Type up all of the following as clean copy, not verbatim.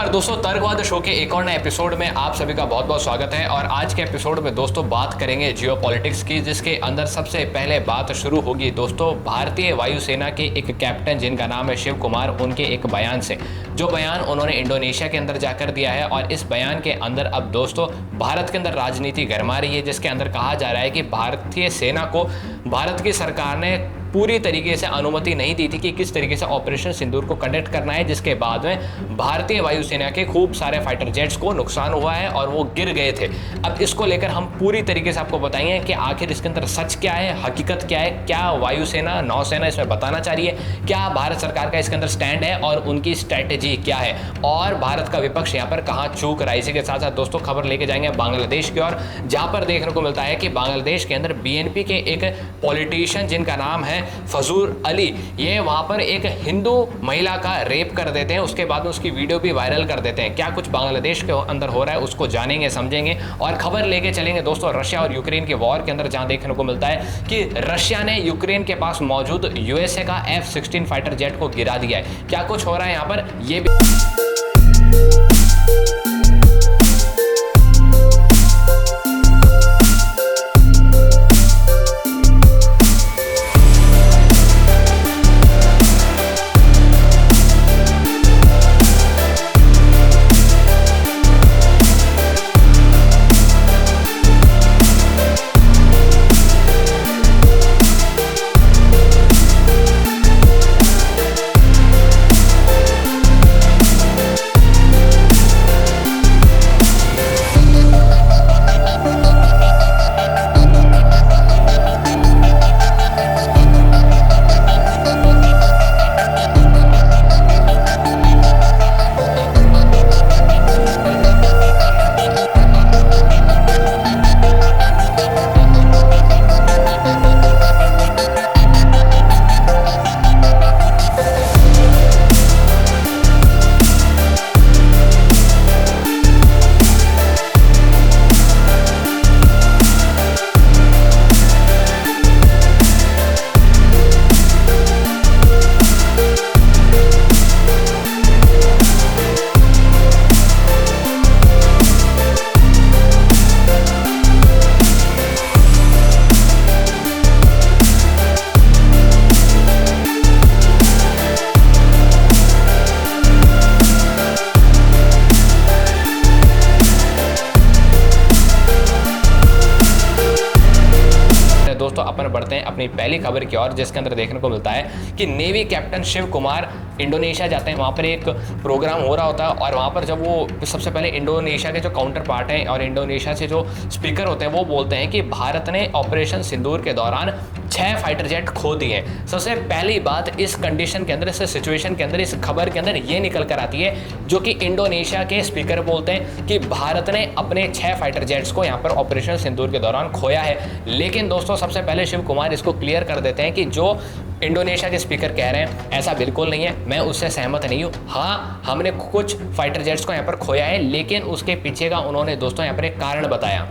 नमस्कार दोस्तों, तर्कवाद शो के एक और नए एपिसोड में आप सभी का बहुत बहुत स्वागत है। और आज के एपिसोड में दोस्तों बात करेंगे जियोपॉलिटिक्स की, जिसके अंदर सबसे पहले बात शुरू होगी दोस्तों भारतीय वायुसेना के एक कैप्टन जिनका नाम है शिव कुमार, उनके एक बयान से, जो बयान उन्होंने इंडोनेशिया के अंदर जाकर दिया है। और इस बयान के अंदर अब दोस्तों भारत के अंदर राजनीति गरमा रही है, जिसके अंदर कहा जा रहा है कि भारतीय सेना को भारत की सरकार ने पूरी तरीके से अनुमति नहीं दी थी कि किस तरीके से ऑपरेशन सिंदूर को कंडक्ट करना है, जिसके बाद में भारतीय वायुसेना के खूब सारे फाइटर जेट्स को नुकसान हुआ है और वो गिर गए थे। अब इसको लेकर हम पूरी तरीके से आपको बताएंगे कि आखिर इसके अंदर सच क्या है, हकीकत क्या है, क्या वायुसेना नौसेना इसमें बताना चाह रही है, क्या भारत सरकार का इसके अंदर स्टैंड है और उनकी स्ट्रैटेजी क्या है, और भारत का विपक्ष यहाँ पर कहाँ चूक रहा है। इसी के साथ साथ दोस्तों खबर लेके जाएंगे बांग्लादेश की ओर, जहाँ पर देखने को मिलता है कि बांग्लादेश के अंदर बीएनपी के एक पॉलिटिशियन जिनका नाम है फजूर अली, ये वहां पर एक हिंदू महिला का रेप कर देते हैं, उसके बाद उसकी वीडियो भी वायरल कर देते हैं। क्या कुछ बांग्लादेश के अंदर हो रहा है उसको जानेंगे समझेंगे। और खबर लेके चलेंगे दोस्तों रशिया और यूक्रेन के वॉर के अंदर, जहां देखने को मिलता है कि रशिया ने यूक्रेन के पास मौजूद यूएसए का F-16 फाइटर जेट को गिरा दिया है। क्या कुछ हो रहा है यहाँ पर ये भी दोस्तों अपन बढ़ते हैं अपनी पहली खबर की ओर, जिसके अंदर देखने को मिलता है कि navy captain Shiv Kumar Indonesia जाते हैं। वहाँ पर एक प्रोग्राम हो रहा होता है और वहाँ पर जब वो सबसे पहले इंडोनेशिया के जो काउंटर पार्ट हैं और इंडोनेशिया से जो स्पीकर होते हैं वो बोलते हैं कि भारत ने ऑपरेशन सिंदूर के दौरान 6 फाइटर जेट खो दिए। सबसे पहली बात इस कंडीशन के अंदर, इस सिचुएशन के अंदर, इस खबर के अंदर ये निकल कर आती है जो कि इंडोनेशिया के स्पीकर बोलते हैं कि भारत ने अपने 6 फाइटर जेट्स को यहाँ पर ऑपरेशन सिंदूर के दौरान खोया है। लेकिन दोस्तों सबसे पहले शिव कुमार इसको क्लियर कर देते हैं कि जो इंडोनेशिया के स्पीकर कह रहे हैं ऐसा बिल्कुल नहीं है, मैं उससे सहमत नहीं हूँ। हाँ, हमने कुछ फाइटर जेट्स को यहाँ पर खोया है, लेकिन उसके पीछे का उन्होंने दोस्तों यहाँ पर एक कारण बताया।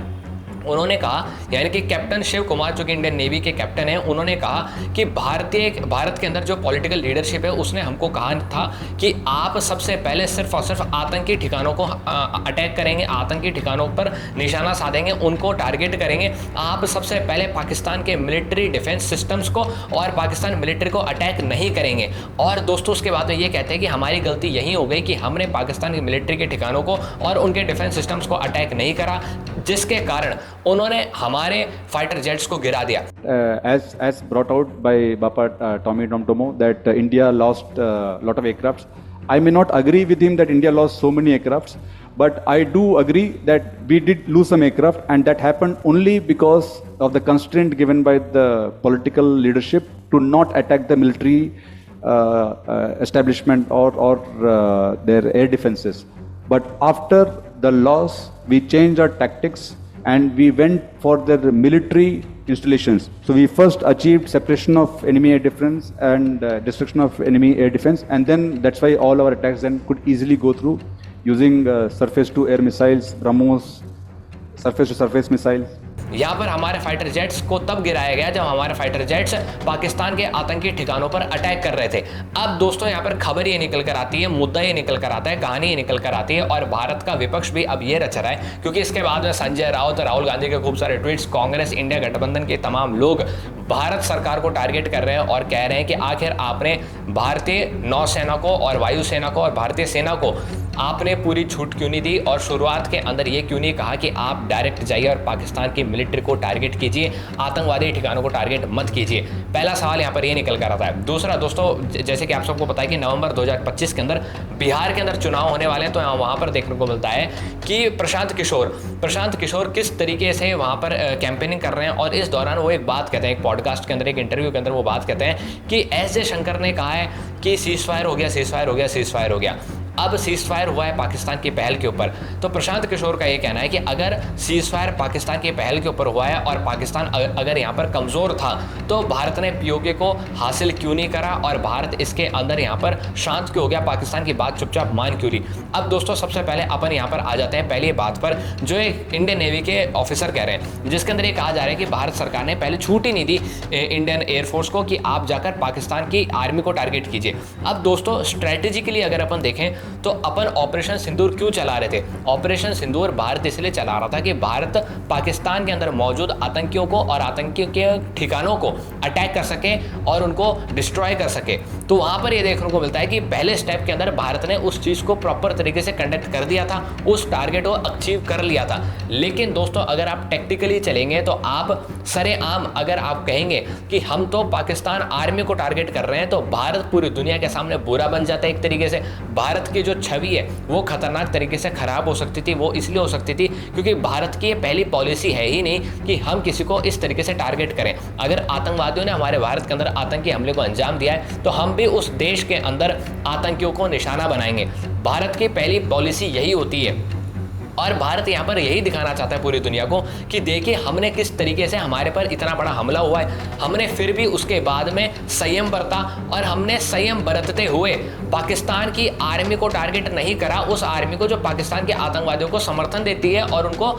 उन्होंने कहा, यानी कि कैप्टन शिव कुमार जो कि इंडियन नेवी के कैप्टन हैं, उन्होंने कहा कि भारत के अंदर जो पॉलिटिकल लीडरशिप है उसने हमको कहा था कि आप सबसे पहले सिर्फ और सिर्फ आतंकी ठिकानों को अटैक करेंगे, आतंकी ठिकानों पर निशाना साधेंगे, उनको टारगेट करेंगे। आप सबसे पहले पाकिस्तान के मिलिट्री डिफेंस सिस्टम्स को और पाकिस्तान मिलिट्री को अटैक नहीं करेंगे। और दोस्तों उसके बाद में ये कहते हैं कि हमारी गलती यही हो गई कि हमने पाकिस्तान की मिलिट्री के ठिकानों को और उनके डिफेंस सिस्टम्स को अटैक नहीं करा, जिसके कारण उन्होंने हमारे फाइटर जेट्स को गिरा दिया। As brought out by Bapa Tommy Domtomo that India lost lot of aircrafts. I may not agree with him that India lost so many aircrafts, but I do agree that we did lose some aircraft, and that happened only because of the constraint given by the political leadership to not attack the military establishment or their air defenses. But after the loss, we changed our tactics and we went for the military installations. So we first achieved separation of enemy air defense and destruction of enemy air defense, and then that's why all our attacks then could easily go through using surface to air missiles, BrahMos, surface to surface missiles. यहाँ पर हमारे fighter jets को तब गिराया गया जब हमारे fighter jets Pakistan के आतंकी ठिकानों पर अटैक कर रहे थे। अब दोस्तों यहाँ पर खबर ये निकल कर आती है, मुद्दा ये निकल कर आता है, कहानी ये निकल कर आती है और भारत का विपक्ष भी अब ये रच रहा है, क्योंकि इसके बाद में संजय राउत, राहुल गांधी के खूब सारे ट्वीट्स, कांग्रेस, इंडिया गठबंधन के तमाम लोग भारत सरकार को टारगेट कर रहे हैं और कह रहे हैं कि आखिर आपने भारतीय नौसेना को और वायुसेना को और भारतीय सेना को आपने पूरी छूट क्यों नहीं दी और शुरुआत के अंदर ये क्यों नहीं कहा कि आप डायरेक्ट जाइए और पाकिस्तान की मिलिट्री को टारगेट कीजिए, आतंकवादी ठिकानों को टारगेट मत कीजिए। पहला सवाल यहाँ पर ये निकल कर आता है। दूसरा दोस्तों, जैसे कि आप सबको पता है कि नवंबर 2025 के अंदर बिहार के अंदर चुनाव होने वाले हैं, तो वहाँ पर देखने को मिलता है कि प्रशांत किशोर किस तरीके से वहाँ पर कैंपेनिंग कर रहे हैं और इस दौरान वो एक बात कहते हैं, एक पॉडकास्ट के अंदर, एक इंटरव्यू के अंदर वो बात कहते हैं कि एस जयशंकर ने कहा है कि सीज फायर हो गया। अब सीज फायर हुआ है पाकिस्तान की पहल के ऊपर, तो प्रशांत किशोर का ये कहना है कि अगर सीज फायर पाकिस्तान की पहल के ऊपर हुआ है और पाकिस्तान अगर यहाँ पर कमज़ोर था तो भारत ने पीओके को हासिल क्यों नहीं करा और भारत इसके अंदर यहाँ पर शांत क्यों हो गया, पाकिस्तान की बात चुपचाप मान क्यों रही। अब दोस्तों सबसे पहले अपन यहाँ पर आ जाते हैं पहली बात पर, जो एक इंडियन नेवी के ऑफिसर कह रहे हैं, जिसके अंदर ये कहा जा रहा है कि भारत सरकार ने पहले छूट ही नहीं दी इंडियन एयरफोर्स को कि आप जाकर पाकिस्तान की आर्मी को टारगेट कीजिए। अब दोस्तों स्ट्रेटेजिकली अगर अपन देखें तो अपन ऑपरेशन सिंदूर क्यों चला रहे थे? ऑपरेशन सिंदूर भारत इसलिए चला रहा था कि भारत पाकिस्तान के अंदर मौजूद आतंकियों को और आतंकियों के ठिकानों को अटैक कर सके और उनको डिस्ट्रॉय कर सके। तो वहां पर यह देखने को मिलता है कि पहले स्टेप के अंदर भारत ने उस चीज को प्रॉपर तरीके से कंडक्ट कर दिया था, उस टारगेट को अचीव कर लिया था। लेकिन दोस्तों अगर आप टेक्टिकली चलेंगे तो आप सरेआम अगर आप कहेंगे कि हम तो पाकिस्तान आर्मी को टारगेट कर रहे हैं, तो भारत पूरी दुनिया के सामने बुरा बन जाता है। एक तरीके से भारत की जो छवि है वो खतरनाक तरीके से खराब हो सकती थी। वो इसलिए हो सकती थी क्योंकि भारत की पहली पॉलिसी है ही नहीं कि हम किसी को इस तरीके से टारगेट करें। अगर आतंकवादियों ने हमारे भारत के अंदर आतंकी हमले को अंजाम दिया है तो हम भी उस देश के अंदर आतंकियों को निशाना बनाएंगे। भारत की पहली पॉलिसी यही होती है और भारत यहाँ पर यही दिखाना चाहता है पूरी दुनिया को कि देखिए हमने किस तरीके से हमारे पर इतना बड़ा हमला हुआ है, हमने फिर भी उसके बाद में संयम बरता और हमने संयम बरतते हुए पाकिस्तान की आर्मी को टारगेट नहीं करा, उस आर्मी को जो पाकिस्तान के आतंकवादियों को समर्थन देती है और उनको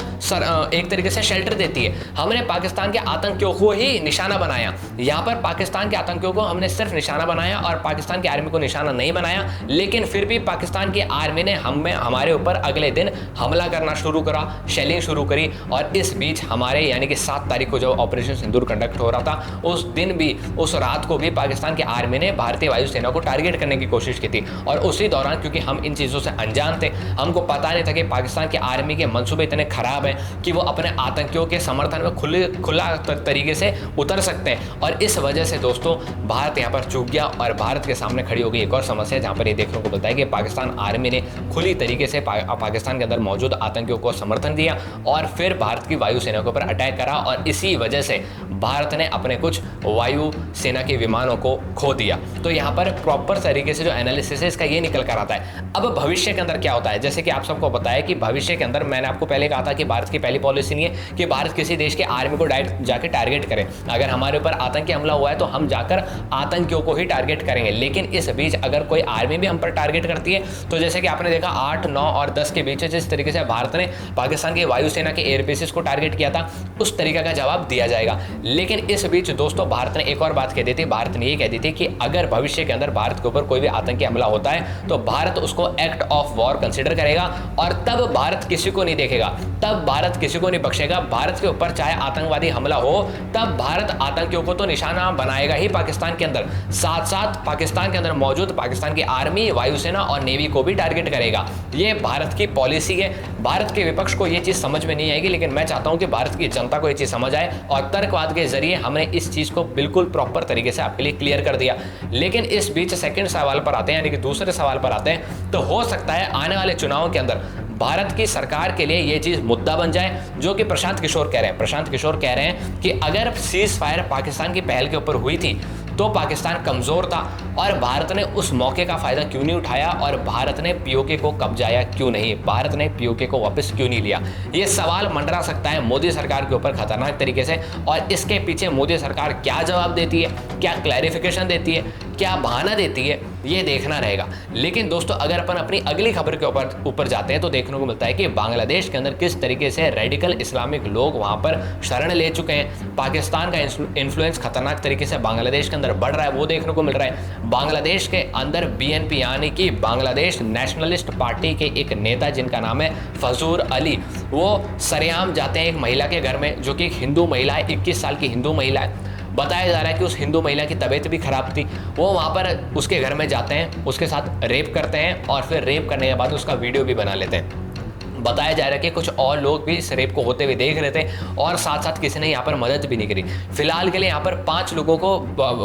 एक तरीके से शेल्टर देती है। हमने पाकिस्तान के आतंकियों को ही निशाना बनाया। यहाँ पर पाकिस्तान के आतंकियों को हमने सिर्फ निशाना बनाया और पाकिस्तान की आर्मी को निशाना नहीं बनाया, लेकिन फिर भी पाकिस्तान की आर्मी ने हमारे ऊपर अगले दिन हमला करना शुरू करा, शेलिंग शुरू करी। और इस बीच हमारे यानी कि 7 तारीख को जो ऑपरेशन सिंदूर कंडक्ट हो रहा था, उस दिन भी, उस रात को भी पाकिस्तान की आर्मी ने भारतीय वायुसेना को टारगेट करने की कोशिश की थी। और उसी दौरान क्योंकि हम इन चीज़ों से अनजान थे, हमको पता नहीं था कि पाकिस्तान की आर्मी के मंसूबे इतने खराब हैं कि वो अपने आतंकियों के समर्थन में खुला तरीके से उतर सकते हैं। और इस वजह से दोस्तों भारत यहाँ पर चूक गया और भारत के सामने खड़ी हो गई एक और समस्या, जहाँ पर ये देखने को मिलता है कि पाकिस्तान आर्मी ने खुली तरीके से पाकिस्तान के अंदर मौजूद आतंकियों को समर्थन दिया और फिर भारत की वायुसेना के ऊपर अटैक करा और इसी वजह से भारत ने अपने कुछ वायु सेना के विमानों को खो दिया। तो यहाँ पर प्रॉपर तरीके से जो एनालिसिस है इसका ये निकल कर आता है। अब भविष्य के अंदर क्या होता है, जैसे कि आप सबको पता है कि भविष्य के अंदर मैंने आपको पहले कहा था कि भारत की पहली पॉलिसी नहीं है कि भारत किसी देश के आर्मी को डायरेक्ट जाकर टारगेट करे। अगर हमारे ऊपर आतंकी हमला हुआ है तो हम जाकर आतंकियों को ही टारगेट करेंगे। लेकिन इस बीच अगर कोई आर्मी भी हम पर टारगेट करती है तो जैसे कि आपने देखा 8, 9 और 10 के बीच जिस तरीके से भारत ने पाकिस्तान की वायुसेना के एयर बेसिस को टारगेट किया था, उस तरीके का जवाब दिया जाएगा। लेकिन इस बीच दोस्तों भारत ने एक और बात कह दी थी, भारत ने ये कह दी थी कि अगर भविष्य के अंदर भारत के ऊपर कोई भी आतंकी हमला होता है तो भारत उसको एक्ट ऑफ वॉर कंसीडर करेगा और तब भारत किसी को नहीं देखेगा, तब भारत किसी को नहीं बख्शेगा। भारत के ऊपर चाहे आतंकवादी हमला हो तब भारत आतंकियों को तो निशाना बनाएगा ही पाकिस्तान के अंदर, साथ साथ पाकिस्तान के अंदर मौजूद पाकिस्तान की आर्मी, वायुसेना और नेवी को भी टारगेट करेगा। ये भारत की पॉलिसी है। भारत के विपक्ष को ये चीज समझ में नहीं आएगी, लेकिन मैं चाहता हूं कि भारत की जनता को ये चीज समझ आए और तर्कवाद के जरिए हमने इस चीज को बिल्कुल प्रॉपर तरीके से आपके लिए क्लियर कर दिया। लेकिन इस बीच सेकंड सवाल पर आते हैं, यानी कि दूसरे सवाल पर आते हैं, तो हो सकता है आने वाले चुनावों के अंदर भारत की सरकार के लिए ये चीज मुद्दा बन जाए, जो कि प्रशांत किशोर कह रहे हैं। प्रशांत किशोर कह रहे हैं कि अगर सीज फायर पाकिस्तान की पहल के ऊपर हुई थी तो पाकिस्तान कमजोर था और भारत ने उस मौके का फायदा क्यों नहीं उठाया और भारत ने पीओके को कब्जाया क्यों नहीं, भारत ने पीओके को वापस क्यों नहीं लिया। ये सवाल मंडरा सकता है मोदी सरकार के ऊपर खतरनाक तरीके से, और इसके पीछे मोदी सरकार क्या जवाब देती है, क्या क्लैरिफिकेशन देती है, क्या बहाना देती है, ये देखना रहेगा। लेकिन दोस्तों अगर अपन अपनी अगली खबर के ऊपर जाते हैं तो देखने को मिलता है कि बांग्लादेश के अंदर किस तरीके से रेडिकल इस्लामिक लोग वहां पर शरण ले चुके हैं। पाकिस्तान का इन्फ्लुएंस खतरनाक तरीके से बांग्लादेश के अंदर बढ़ रहा है, वो देखने को मिल रहा है। बांग्लादेश के अंदर BNP यानी कि बांग्लादेश नेशनलिस्ट पार्टी के एक नेता जिनका नाम है फजूर अली, वो सरेआम जाते हैं एक महिला के घर में, जो कि एक हिंदू महिला है, 21 साल की हिंदू महिला है। बताया जा रहा है कि उस हिंदू महिला की तबीयत भी खराब थी। वो वहाँ पर उसके घर में जाते हैं, उसके साथ रेप करते हैं और फिर रेप करने के बाद उसका वीडियो भी बना लेते हैं। बताया जा रहा है कि कुछ और लोग भी इस रेप को होते हुए देख रहे थे और साथ साथ किसी ने यहाँ पर मदद भी नहीं करी। फिलहाल के लिए यहाँ पर 5 लोगों को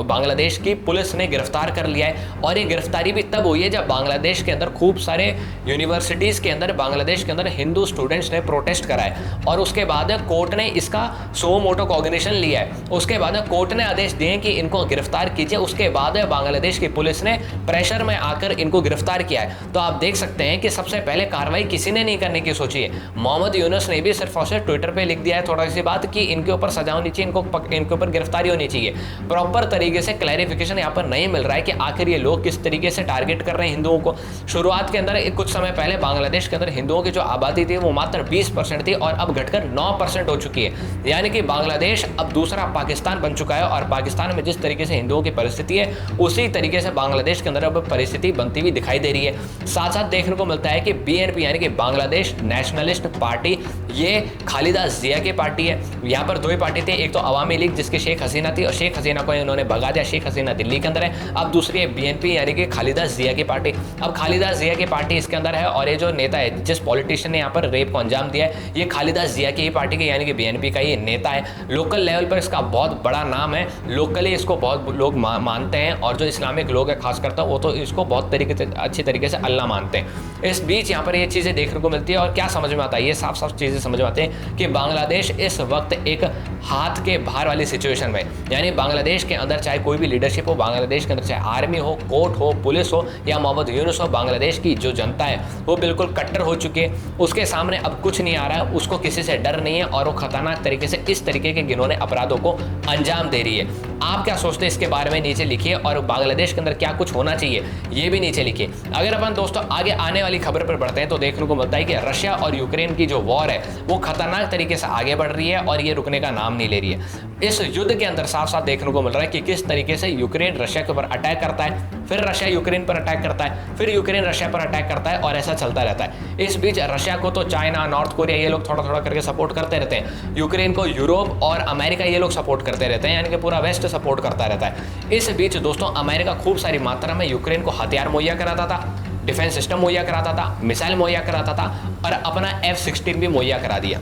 बांग्लादेश की पुलिस ने गिरफ्तार कर लिया है और ये गिरफ्तारी भी तब हुई है जब बांग्लादेश के अंदर खूब सारे यूनिवर्सिटीज़ के अंदर बांग्लादेश के अंदर हिंदू स्टूडेंट्स ने प्रोटेस्ट करा है और उसके बाद कोर्ट ने इसका सो मोटो कॉग्निशन लिया है। उसके बाद कोर्ट ने आदेश दिए कि इनको गिरफ्तार कीजिए। उसके बाद बांग्लादेश की पुलिस ने प्रेशर में आकर इनको गिरफ्तार किया है। तो आप देख सकते हैं कि सबसे पहले कार्रवाई किसी ने नहीं करने की सोची है। मोहम्मद यूनुस ने भी सिर्फ और सिर्फ ट्विटर पे लिख दिया है थोड़ा सी बात कि इनके ऊपर सजा होनी चाहिए, इनके ऊपर गिरफ्तारी होनी चाहिए। प्रॉपर तरीके से क्लैरिफिकेशन यहाँ पर नहीं मिल रहा है कि आखिर ये लोग किस तरीके से टारगेट कर रहे हैं हिंदुओं को। शुरुआत के अंदर कुछ समय पहले बांग्लादेश के अंदर हिंदुओं की जो आबादी थी वो मात्र 20% थी और अब घटकर 9% हो चुकी है। यानी कि बांग्लादेश अब दूसरा पाकिस्तान बन चुका है और पाकिस्तान में जिस तरीके से हिंदुओं की परिस्थिति है उसी तरीके से बांग्लादेश के अंदर अब परिस्थिति बनती हुई दिखाई दे रही है। साथ साथ देखने को मिलता है कि BNP यानी कि बांग्लादेश नेशनलिस्ट पार्टी, ये खालिदा जिया की पार्टी है। यहाँ पर 2 ही पार्टी थी, एक तो अवामी लीग जिसकी शेख हसीना थी और शेख हसीना को इन्होंने भगा दिया, शेख हसीना दिल्ली के अंदर है। अब दूसरी है BNP यानी कि खालिदा जिया की पार्टी। अब खालिदा जिया की पार्टी इसके अंदर है और ये जो नेता है जिस पॉलिटिशियन ने यहाँ पर रेप को अंजाम दिया है ये खालिदा जिया की ही पार्टी के यानी कि BNP का ये नेता है। लोकल लेवल पर इसका बहुत बड़ा नाम है, लोकली इसको बहुत लोग मानते हैं और जो इस्लामिक लोग है खास करता वो तो इसको बहुत तरीके से अच्छी तरीके से अल्लाह मानते हैं। इस बीच यहाँ पर ये चीज़ें देखने को मिलती है और क्या समझ में आता है, ये साफ साफ चीज़ें समझ में आते हैं कि बांग्लादेश इस वक्त एक हाथ के बाहर वाली सिचुएशन में, यानी बांग्लादेश के अंदर चाहे कोई भी लीडरशिप हो, बांग्लादेश के अंदर चाहे आर्मी हो, कोर्ट हो, पुलिस हो या मोहम्मद यूनुस हो, बांग्लादेश की जो जनता है वो बिल्कुल कट्टर हो चुकी है। उसके सामने अब कुछ नहीं आ रहा है, उसको किसी से डर नहीं है और वो खतरनाक तरीके से इस तरीके के घिनौने अपराधों को अंजाम दे रही है। आप क्या सोचते हैं इसके बारे में नीचे लिखिए और बांग्लादेश के अंदर क्या कुछ होना चाहिए ये भी नीचे लिखिए। अगर अपन दोस्तों आगे आने वाली खबर पर बढ़ते हैं तो देखने को मिलता है कि रशिया और यूक्रेन की जो वॉर है वो खतरनाक तरीके से आगे बढ़ रही है और ये रुकने का नाम नहीं ले रही है। इस युद्ध के अंदर साफ साफ देखने को मिल रहा है कि किस तरीके से यूक्रेन रशिया के ऊपर अटैक करता है, फिर रशिया यूक्रेन पर अटैक करता है, फिर यूक्रेन रशिया पर अटैक करता है और ऐसा चलता रहता है। इस बीच रशिया को तो चाइना, नॉर्थ कोरिया ये लोग थोड़ा थोड़ा करके सपोर्ट करते रहते हैं, यूक्रेन को यूरोप और अमेरिका ये लोग सपोर्ट करते रहते हैं, यानी कि पूरा वेस्ट सपोर्ट करता रहता है। इस बीच दोस्तों अमेरिका खूब सारी मात्रा में यूक्रेन को हथियार मुहैया कराता था, डिफेंस सिस्टम मुहैया कराता था, मिसाइल मुहैया कराता था और अपना F-16 भी मुहैया करा दिया।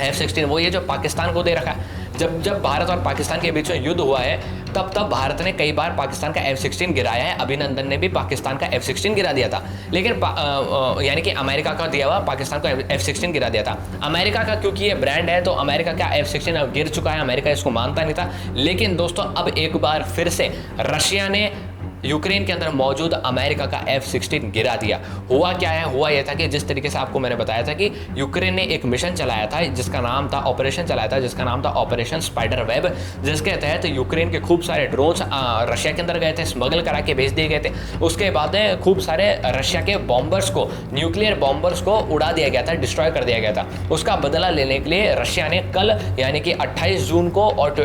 F-16 वो ये जो पाकिस्तान को दे रखा है। जब भारत और पाकिस्तान के बीच में युद्ध हुआ है तब भारत ने कई बार पाकिस्तान का F-16 गिराया है। अभिनंदन ने भी पाकिस्तान का F-16 गिरा दिया था, लेकिन यानी कि अमेरिका का दिया हुआ पाकिस्तान को F-16 गिरा दिया था। अमेरिका का क्योंकि ये ब्रांड है तो अमेरिका का F-16 अब गिर चुका है, अमेरिका इसको मानता नहीं था। लेकिन दोस्तों अब एक बार फिर से रशिया ने यूक्रेन के अंदर मौजूद अमेरिका का F-16 गिरा दिया। हुआ क्या है, हुआ यह था कि जिस तरीके से आपको मैंने बताया था कि यूक्रेन ने एक मिशन चलाया था जिसका नाम था ऑपरेशन स्पाइडर वेब, जिसके तहत यूक्रेन के खूब सारे ड्रोन्स रशिया के अंदर गए थे, स्मगल करा के भेज दिए गए थे। उसके बाद खूब सारे रशिया के बॉम्बर्स को, न्यूक्लियर बॉम्बर्स को उड़ा दिया गया था, डिस्ट्रॉय कर दिया गया था। उसका बदला लेने के लिए रशिया ने कल यानी कि 28 जून को और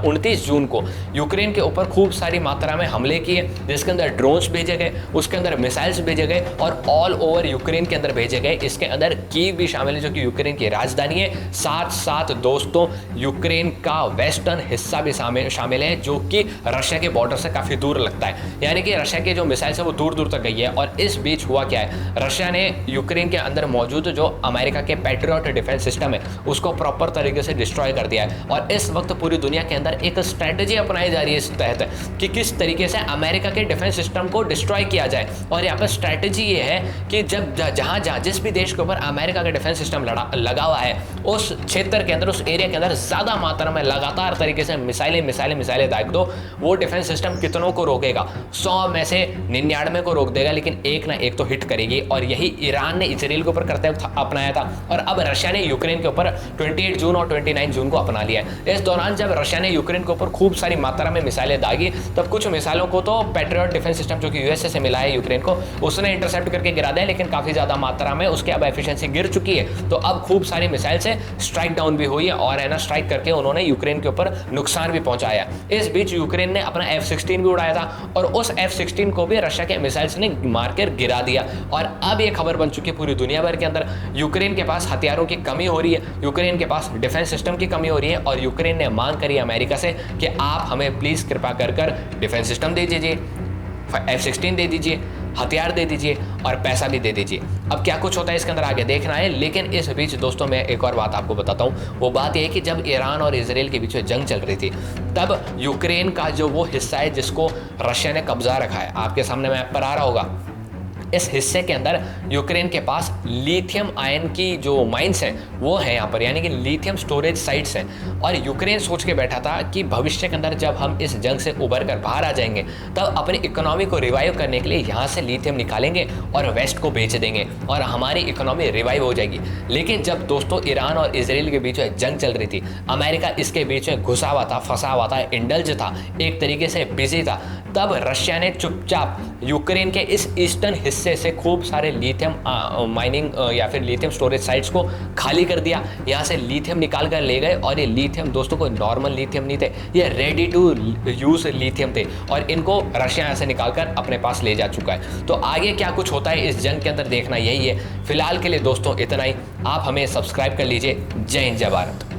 29 जून को यूक्रेन के ऊपर खूब सारी मात्रा में हमले किए, जिसके अंदर ड्रोन्स भेजे गए, उसके अंदर मिसाइल्स भेजे गए और ऑल ओवर यूक्रेन के अंदर भेजे गए। इसके अंदर कीव भी शामिल है जो कि यूक्रेन की राजधानी है। साथ साथ दोस्तों यूक्रेन का वेस्टर्न हिस्सा भी शामिल है जो कि रशिया के बॉर्डर से काफ़ी दूर लगता है, यानी कि रशिया की जो मिसाइल्स है वो दूर दूर तक गई है। और इस बीच हुआ क्या है, रशिया ने यूक्रेन के अंदर मौजूद जो अमेरिका के पैट्रियट डिफेंस सिस्टम है उसको प्रॉपर तरीके से डिस्ट्रॉय कर दिया है। और इस वक्त पूरी दुनिया के अंदर एक स्ट्रैटेजी अपनाई जा रही है इस तहत कि किस तरीके से अमेरिका के डिफेंस सिस्टम को डिस्ट्रॉय किया जाए। और यहाँ पर स्ट्रैटेजी ये है कि जब जहाँ जिस भी देश के ऊपर अमेरिका का डिफेंस सिस्टम लगा हुआ है उस क्षेत्र के अंदर, उस एरिया के अंदर ज़्यादा मात्रा में लगातार तरीके से मिसाइलें दाग दो, वो डिफेंस सिस्टम कितनों को रोकेगा, 100 में से 99 को रोक देगा, लेकिन एक ना एक तो हिट करेगी। और यही ईरान ने इसराइल के ऊपर करते वक्त अपनाया था और अब रशिया ने यूक्रेन के ऊपर 28 जून और 29 जून को अपना लिया है। इस दौरान जब रशिया ने यूक्रेन के ऊपर खूब सारी मात्रा में मिसाइलें दागी तब कुछ मिसाइलों को तो पैट्रियट डिफेंस सिस्टम जो कि यूएसए से मिला है यूक्रेन को, उसने इंटरसेप्ट करके गिरा दिया, लेकिन काफ़ी ज़्यादा मात्रा में उसकी अब एफिशिएंसी गिर चुकी है। तो अब खूब सारी मिसाइल से स्ट्राइक डाउन भी हुई है और है ना स्ट्राइक करके उन्होंने यूक्रेन के ऊपर नुकसान भी पहुंचाया। इस बीच यूक्रेन ने अपना F-16 भी उड़ाया था और उस F-16 को भी रशिया के मिसाइल्स ने मारकर गिरा दिया। और अब ये खबर बन चुकी है पूरी दुनिया भर के अंदर, यूक्रेन के पास हथियारों की कमी हो रही है, यूक्रेन के पास डिफेंस सिस्टम की कमी हो रही है और यूक्रेन ने मांग करी अमेरिका से कि आप हमें प्लीज़ कृपा कर डिफेंस सिस्टम दे दीजिए, F-16 दे दीजिए, हथियार दे दीजिए और पैसा भी दे दीजिए। अब क्या कुछ होता है इसके अंदर आगे देखना है। लेकिन इस बीच दोस्तों मैं एक और बात आपको बताता हूँ, वो बात यह है कि जब ईरान और इजराइल के बीच में जंग चल रही थी, तब यूक्रेन का जो वो हिस्सा है जिसको रशिया ने कब्जा रखा है, आपके सामने मैप पर आ रहा होगा, इस हिस्से के अंदर यूक्रेन के पास लिथियम आयन की जो माइंस हैं वो है यहाँ पर, यानी कि लिथियम स्टोरेज साइट्स हैं। और यूक्रेन सोच के बैठा था कि भविष्य के अंदर जब हम इस जंग से उबर कर बाहर आ जाएंगे तब अपनी इकोनॉमी को रिवाइव करने के लिए यहाँ से लिथियम निकालेंगे और वेस्ट को बेच देंगे और हमारी इकोनॉमी रिवाइव हो जाएगी। लेकिन जब दोस्तों ईरान और इसराइल के बीच में जंग चल रही थी, अमेरिका इसके बीच में घुसा हुआ था, फंसा हुआ था, इंडल्ज था, एक तरीके से बिजी था, तब रशिया ने चुपचाप यूक्रेन के इस ईस्टर्न हिस्से से खूब सारे लिथियम माइनिंग या फिर लिथियम स्टोरेज साइट्स को खाली कर दिया, यहाँ से लिथियम निकाल कर ले गए। और ये लिथियम दोस्तों कोई नॉर्मल लिथियम नहीं थे, ये रेडी टू यूज लिथियम थे और इनको रशिया यहाँ से निकाल कर अपने पास ले जा चुका है। तो आगे क्या कुछ होता है इस जंग के अंदर देखना यही है। फिलहाल के लिए दोस्तों इतना ही। आप हमें सब्सक्राइब कर लीजिए। जय हिंद, जय भारत।